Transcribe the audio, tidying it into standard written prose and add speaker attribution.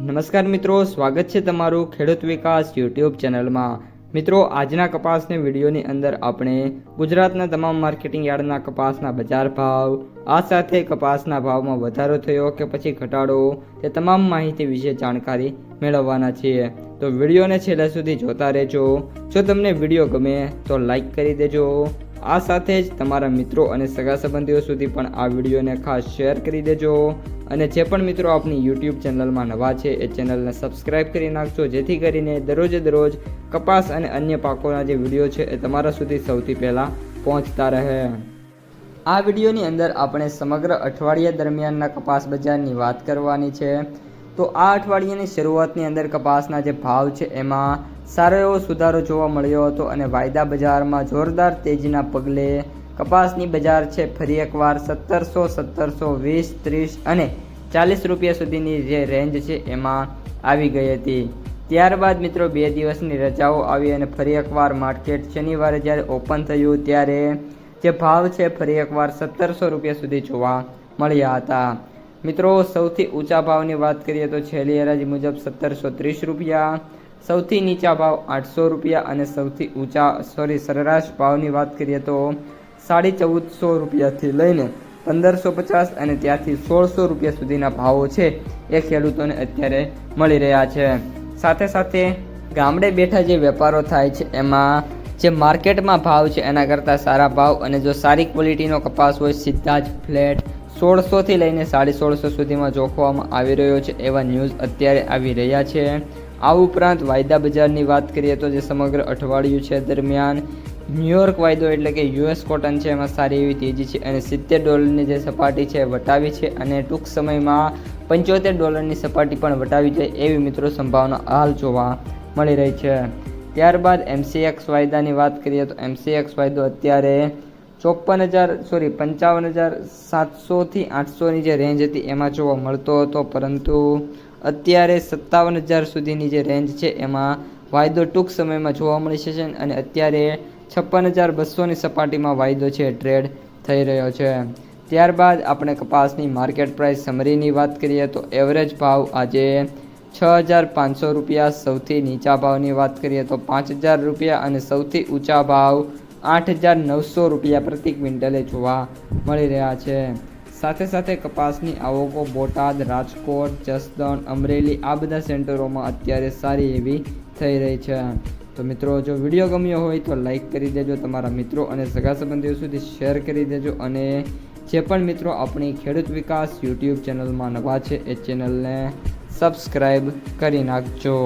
Speaker 1: નમસ્કાર મિત્રો, સ્વાગત છે તમારું ખેડૂત વિકાસ યુટ્યુબ ચેનલમાં। મિત્રો, આજના કપાસની વિડીયોની અંદર આપણે ગુજરાતના તમામ માર્કેટિંગ યાર્ડના કપાસના બજાર ભાવ, આ સાથે કપાસના ભાવમાં વધારો થયો કે પછી ઘટાડો, તે તમામ માહિતી વિશે જાણકારી મેળવવાના છીએ। તો વિડીયોને છેલ્લે સુધી જોતા રહેજો। જો તમને વિડીયો ગમે તો લાઈક કરી દેજો। આ સાથે જ તમારા મિત્રો અને સગા સંબંધીઓ સુધી પણ આ વિડીયોને ખાસ શેર કરી દેજો। અને જે પણ મિત્રો આપણી યુટ્યુબ ચેનલમાં નવા છે એ ચેનલને સબસ્ક્રાઈબ કરી નાખજો, જેથી કરીને દરરોજ કપાસ અને અન્ય પાકોના જે વિડીયો છે એ તમારા સુધી સૌથી પહેલાં પહોંચતા રહે। આ વિડીયોની અંદર આપણે સમગ્ર અઠવાડિયા દરમિયાનના કપાસ બજારની વાત કરવાની છે। તો આ અઠવાડિયાની શરૂઆતની અંદર કપાસના જે ભાવ છે એમાં સારો એવો સુધારો જોવા મળ્યો હતો અને વાયદા બજારમાં જોરદાર તેજીના પગલે કપાસની બજાર છે ફરી એકવાર 1720, 30 અને 40 રૂપિયા સુધીની જે રેન્જ છે એમાં આવી ગઈ હતી। ત્યારબાદ મિત્રો 2 દિવસની રજાઓ આવી અને ફરી એકવાર માર્કેટ શનિવારે જ્યારે ઓપન થયું ત્યારે જે ભાવ છે ફરી એકવાર 1700 રૂપિયા સુધી જોવા મળ્યા હતા। મિત્રો, સૌથી ઊંચા ભાવની વાત કરીએ તો છેલ્લી હરાજી મુજબ 1730 રૂપિયા, સૌથી નીચા ભાવ 800 રૂપિયા અને સૌથી સરેરાશ ભાવની વાત કરીએ તો 1450 રૂપિયાથી લઈને 1550 અને ત્યાંથી 1600 રૂપિયા સુધીના ભાવો છે એ ખેડૂતોને અત્યારે મળી રહ્યા છે। સાથે સાથે ગામડે બેઠા જે વેપારો થાય છે એમાં જે માર્કેટમાં ભાવ છે એના કરતાં સારા ભાવ અને જો સારી ક્વોલિટીનો કપાસ હોય સીધા જ ફ્લેટ 1600થી લઈને 1650 સુધીમાં જોખવામાં આવી રહ્યો છે એવા ન્યૂઝ અત્યારે આવી રહ્યા છે। આ ઉપરાંત વાયદા બજારની વાત કરીએ તો જે સમગ્ર અઠવાડિયું છે દરમિયાન ન્યુયોર્ક વાયદો એટલે કે યુએસ કોટન છે એમાં સારી એવી તેજી છે અને $70 જે સપાટી છે વટાવી છે અને ટૂંક સમયમાં $75 સપાટી પણ વટાવી જાય એવી મિત્રો સંભાવના હાલ જોવા મળી રહી છે। ત્યારબાદ MCX વાયદાની વાત કરીએ તો MCX વાયદો અત્યારે 55,700થી 800ની જે રેન્જ હતી એમાં જોવા મળતો હતો, પરંતુ અત્યારે 57,000 સુધીની જે રેન્જ છે એમાં વાયદો ટૂંક સમયમાં જોવા મળી છે અને અત્યારે 56,200ની સપાટીમાં વાયદો છે ટ્રેડ થઈ રહ્યો છે। ત્યારબાદ આપણે કપાસની માર્કેટ પ્રાઇસ સમરીની વાત કરીએ તો એવરેજ ભાવ આજે 6,500 રૂપિયા, સૌથી નીચા ભાવની વાત કરીએ તો 5,000 રૂપિયા અને સૌથી ઊંચા ભાવ 8,900 રૂપિયા પ્રતિ ક્વિન્ટલે જોવા મળી રહ્યા છે। સાથે સાથે કપાસની આવકો બોટાદ, રાજકોટ, જસદણ, અમરેલી આ બધા સેન્ટરોમાં અત્યારે સારી એવી થઈ રહી છે। તો મિત્રો, જો વિડીયો ગમ્યો હોય તો લાઈક કરી દેજો, તમારા મિત્રો અને સગા સંબંધીઓ સુધી શેર કરી દેજો અને જે પણ મિત્રો આપણી ખેડૂત વિકાસ યુટ્યુબ ચેનલમાં નવા છે એ ચેનલને સબસ્ક્રાઈબ કરી નાખજો।